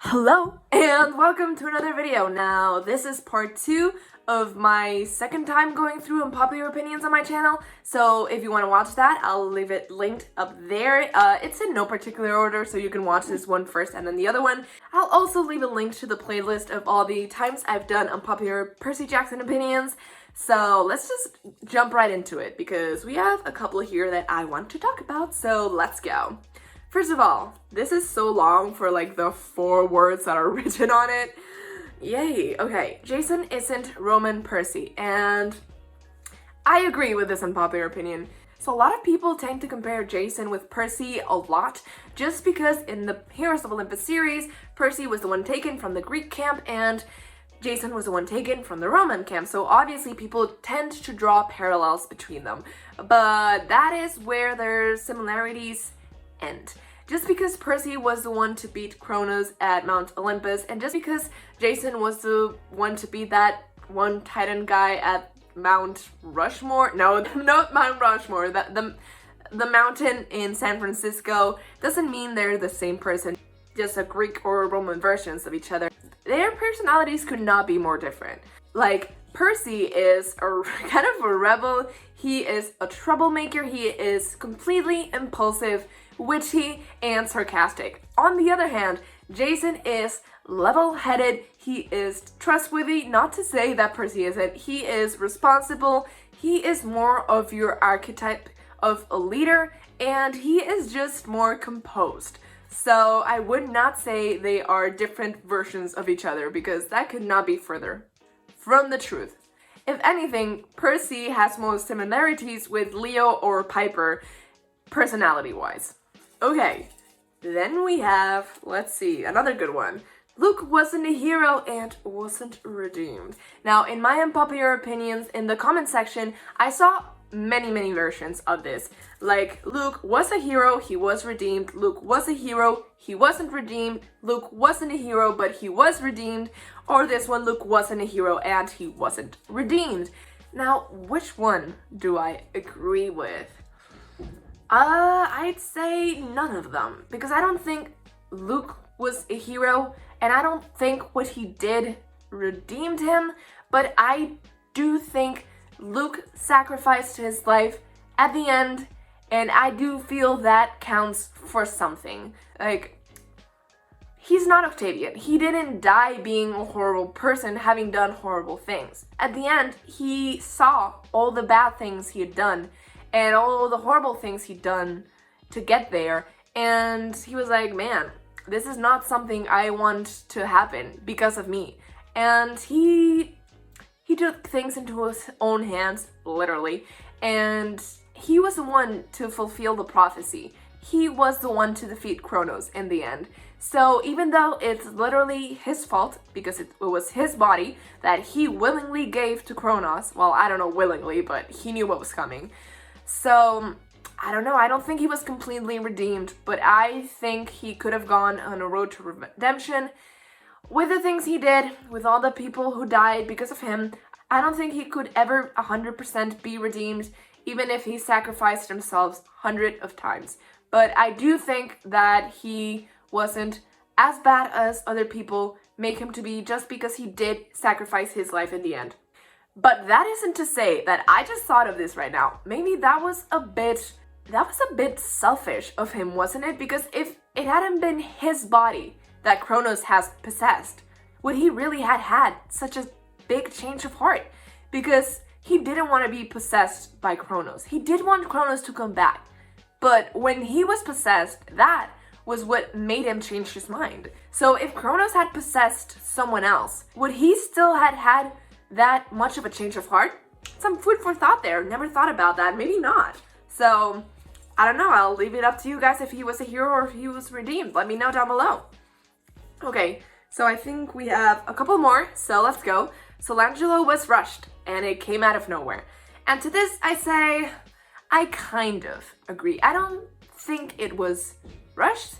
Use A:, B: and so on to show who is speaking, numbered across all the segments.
A: Hello and welcome to another video. Now this is part 2 of my second time going through unpopular opinions on my channel, so if you want to watch that, I'll leave it linked up there. It's in no particular order, so you can watch this one first and then the other one. I'll also leave a link to the playlist of all the times I've done unpopular Percy Jackson opinions. So let's just jump right into it because we have a couple here that I want to talk about, so let's go. First of all, this is so long for like the 4 words that are written on it. Yay. Okay, Jason isn't Roman Percy, and I agree with this unpopular opinion. So a lot of people tend to compare Jason with Percy a lot just because in the Heroes of Olympus series, Percy was the one taken from the Greek camp and Jason was the one taken from the Roman camp. So obviously people tend to draw parallels between them, but that is where their similarities end. Just because Percy was the one to beat Kronos at Mount Olympus, and just because Jason was the one to beat that one Titan guy at Mount Rushmore, no, not Mount Rushmore, the mountain in San Francisco, doesn't mean they're the same person, just a Greek or Roman versions of each other. Their personalities could not be more different. Like, Percy is a kind of a rebel, he is a troublemaker, he is completely impulsive, witty, and sarcastic. On the other hand, Jason is level-headed, he is trustworthy, not to say that Percy isn't, he is responsible, he is more of your archetype of a leader, and he is just more composed. So I would not say they are different versions of each other because that could not be further from the truth. If anything, Percy has more similarities with Leo or Piper, personality-wise. Okay, then we have, let's see, another good one. Luke wasn't a hero and wasn't redeemed. Now, in my unpopular opinions, in the comment section, I saw many versions of this. Like, Luke was a hero, he was redeemed. Luke was a hero, he wasn't redeemed. Luke wasn't a hero, but he was redeemed. Or this one, Luke wasn't a hero and he wasn't redeemed. Now, which one do I agree with? I'd say none of them, because I don't think Luke was a hero, and I don't think what he did redeemed him, but I do think Luke sacrificed his life at the end, and I do feel that counts for something. Like, he's not Octavian. He didn't die being a horrible person, having done horrible things. At the end, he saw all the bad things he had done, and all the horrible things he'd done to get there, and he was like, man, this is not something I want to happen because of me. And he took things into his own hands, literally, and he was the one to fulfill the prophecy. He was the one to defeat Kronos in the end. So even though it's literally his fault, because it was his body that he willingly gave to Kronos, well, I don't know willingly, but he knew what was coming. So, I don't know, I don't think he was completely redeemed, but I think he could have gone on a road to redemption. With the things he did, with all the people who died because of him, I don't think he could ever 100% be redeemed, even if he sacrificed himself hundreds of times. But I do think that he wasn't as bad as other people make him to be just because he did sacrifice his life in the end. But that isn't to say that I just thought of this right now. Maybe that was a bit selfish of him, wasn't it? Because if it hadn't been his body that Kronos has possessed, would he really had such a big change of heart? Because he didn't want to be possessed by Kronos. He did want Kronos to come back. But when he was possessed, that was what made him change his mind. So if Kronos had possessed someone else, would he still had that much of a change of heart? Some food for thought there. Never thought about that. Maybe not. So, I don't know. I'll leave it up to you guys if he was a hero or if he was redeemed. Let me know down below. Okay, so I think we have a couple more, so let's go. Solangelo was rushed, and it came out of nowhere. And to this, I say, I kind of agree. I don't think it was rushed,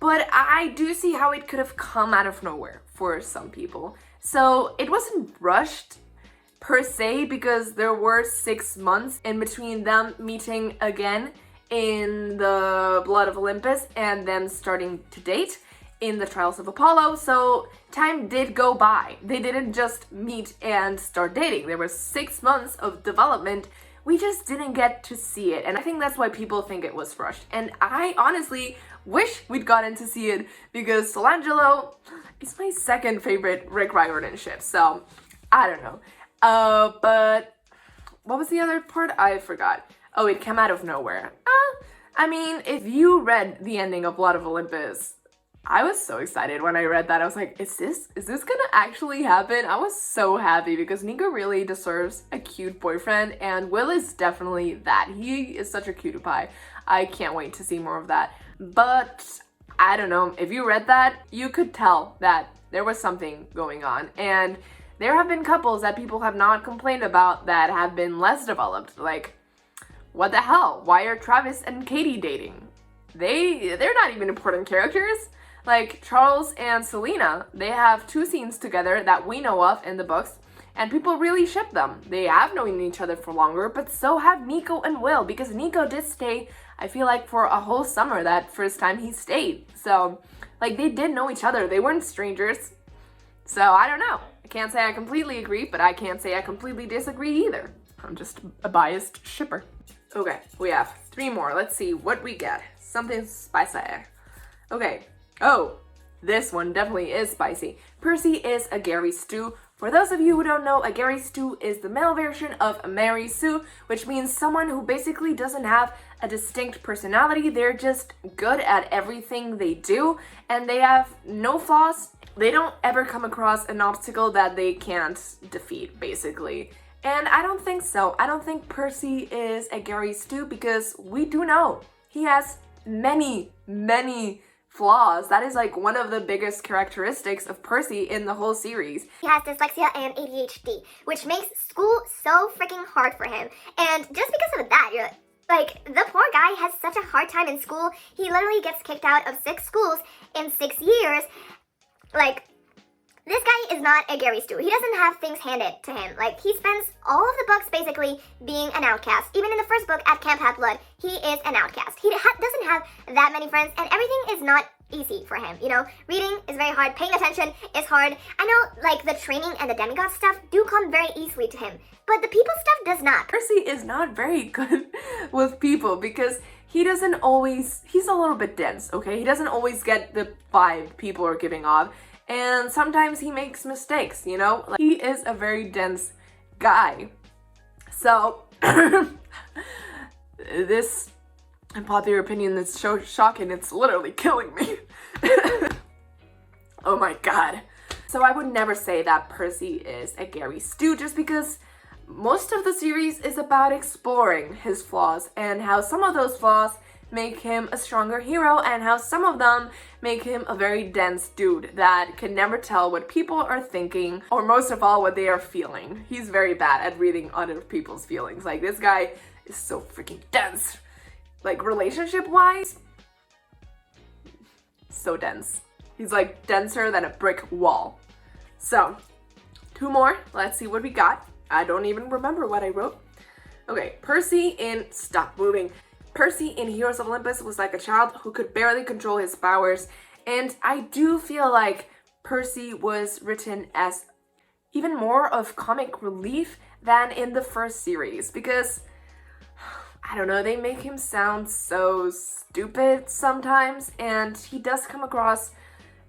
A: but I do see how it could have come out of nowhere for some people. So it wasn't rushed per se because there were 6 months in between them meeting again in the Blood of Olympus and them starting to date. in the trials of Apollo, so time did go by. They didn't just meet and start dating. There were 6 months of development. We just didn't get to see it, and I think that's why people think it was rushed. And I honestly wish we'd gotten to see it, because Solangelo is my second favorite Rick Riordan ship, so I don't know. But what was the other part? I forgot. Oh, it came out of nowhere. I mean, if you read the ending of Blood of Olympus, I was so excited when I read that. I was like, is this gonna actually happen? I was so happy, because Nico really deserves a cute boyfriend, and Will is definitely that. He is such a cutie pie. I can't wait to see more of that. But I don't know, if you read that, you could tell that there was something going on. And there have been couples that people have not complained about that have been less developed. Like, what the hell? Why are Travis and Katie dating? They're not even important characters. Like, Charles and Selena, they have 2 scenes together that we know of in the books, and people really ship them. They have known each other for longer, but so have Nico and Will, because Nico did stay, I feel like, for a whole summer that first time he stayed. So, like, they did know each other. They weren't strangers. So, I don't know. I can't say I completely agree, but I can't say I completely disagree either. I'm just a biased shipper. Okay, we have 3 more. Let's see what we get. Something spicy. Okay. Oh, this one definitely is spicy. Percy is a Gary Stu. For those of you who don't know, a Gary Stu is the male version of a Mary Sue, which means someone who basically doesn't have a distinct personality. They're just good at everything they do, and they have no flaws. They don't ever come across an obstacle that they can't defeat, basically. And I don't think so. I don't think Percy is a Gary Stu, because we do know he has many flaws. That is like one of the biggest characteristics of Percy in the whole series.
B: He has dyslexia and ADHD, which makes school so freaking hard for him. And just because of that, you're like, the poor guy has such a hard time in school. He literally gets kicked out of 6 schools in 6 years. Like, this guy is not a Gary Stu. He doesn't have things handed to him. Like, he spends all of the books basically being an outcast. Even in the first book, at Camp Half-Blood, he is an outcast. He doesn't have that many friends, and everything is not easy for him, you know? Reading is very hard. Paying attention is hard. I know, like, the training and the demigod stuff do come very easily to him, but the people stuff does not.
A: Percy is not very good with people, because he doesn't always, he's a little bit dense, okay? He doesn't always get the vibe people are giving off. And sometimes he makes mistakes, you know? Like, he is a very dense guy. So, this unpopular opinion is so shocking, it's literally killing me. Oh my god. So I would never say that Percy is a Gary Stu, just because most of the series is about exploring his flaws and how some of those flaws make him a stronger hero, and how some of them make him a very dense dude that can never tell what people are thinking, or most of all, what they are feeling. He's very bad at reading other people's feelings. Like, this guy is so freaking dense. Like, relationship-wise, so dense. He's like denser than a brick wall. So, 2 more. Let's see what we got. I don't even remember what I wrote. Okay, Percy in Stop Moving. Percy in Heroes of Olympus was like a child who could barely control his powers, and I do feel like Percy was written as even more of comic relief than in the first series, because, I don't know, they make him sound so stupid sometimes, and he does come across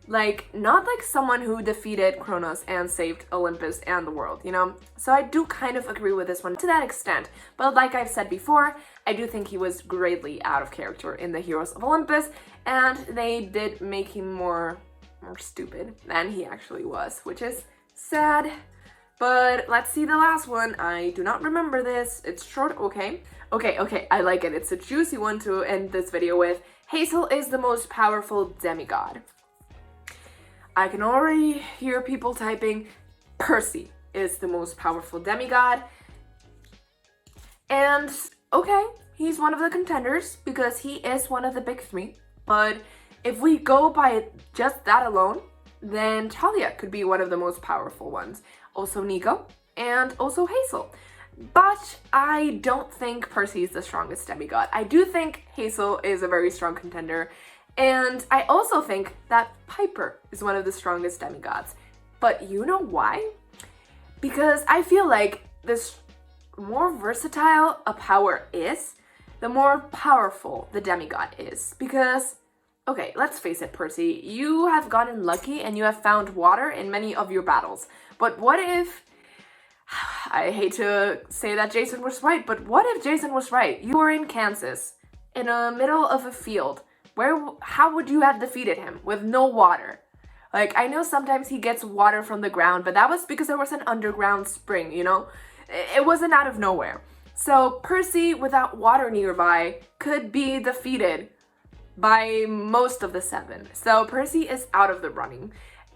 A: like, not like someone who defeated Kronos and saved Olympus and the world, you know? So I do kind of agree with this one to that extent. But like I've said before, I do think he was greatly out of character in the Heroes of Olympus, and they did make him more stupid than he actually was, which is sad. But let's see the last one. I do not remember this. It's short, okay. Okay, I like it. It's a juicy one to end this video with. Hazel is the most powerful demigod. I can already hear people typing, Percy is the most powerful demigod. And, okay, he's one of the contenders because he is one of the big 3. But if we go by just that alone, then Talia could be one of the most powerful ones. Also Nico, and also Hazel. But I don't think Percy is the strongest demigod. I do think Hazel is a very strong contender. And I also think that Piper is one of the strongest demigods. But you know why? Because I feel like this more versatile a power is, the more powerful the demigod is. Because, okay, let's face it, Percy, you have gotten lucky and you have found water in many of your battles. But what if, I hate to say that Jason was right, but what if Jason was right? You were in Kansas, in the middle of a field. How would you have defeated him with no water? Like, I know sometimes he gets water from the ground, but that was because there was an underground spring, you know? It wasn't out of nowhere. So Percy, without water nearby, could be defeated by most of the 7. So Percy is out of the running.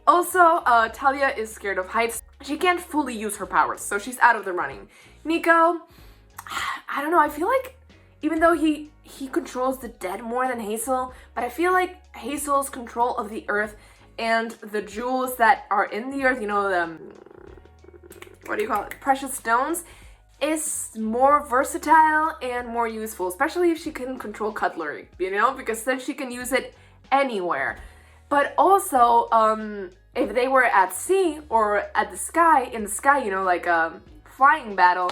A: Also, Talia is scared of heights. She can't fully use her powers, so she's out of the running. Nico, I don't know, I feel like even though he controls the dead more than Hazel, but I feel like Hazel's control of the earth and the jewels that are in the earth, you know, the, what do you call it, precious stones, is more versatile and more useful, especially if she can control cutlery, you know, because then she can use it anywhere. But also, if they were at sea or at the sky, in the sky, you know, like a flying battle,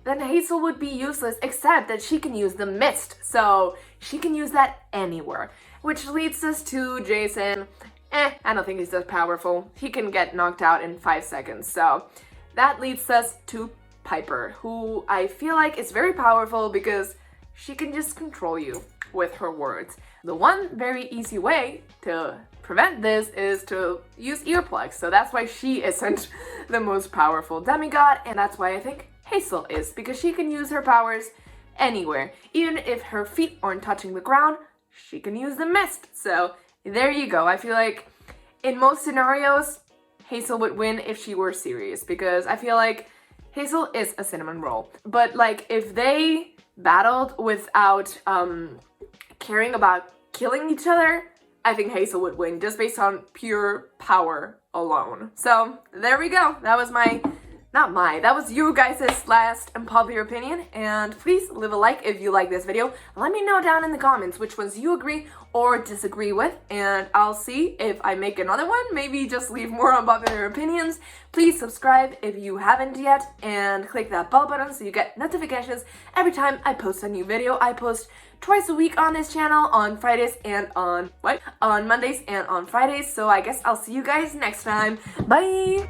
A: then Hazel would be useless, except that she can use the mist, so she can use that anywhere. Which leads us to Jason. I don't think he's that powerful. He can get knocked out in 5 seconds, so that leads us to Piper, who I feel like is very powerful because she can just control you with her words. The one very easy way to prevent this is to use earplugs, so that's why she isn't the most powerful demigod, and that's why I think Hazel is, because she can use her powers anywhere. Even if her feet aren't touching the ground, she can use the mist. So there you go. I feel like in most scenarios, Hazel would win if she were serious, because I feel like Hazel is a cinnamon roll. But like if they battled without caring about killing each other, I think Hazel would win just based on pure power alone. So there we go. That was that was you guys' last unpopular opinion, and please leave a like if you like this video. Let me know down in the comments which ones you agree or disagree with, and I'll see if I make another one, maybe just leave more unpopular opinions. Please subscribe if you haven't yet, and click that bell button so you get notifications every time I post a new video. I post twice a week on this channel, on Fridays and on Mondays and on Fridays, so I guess I'll see you guys next time. Bye!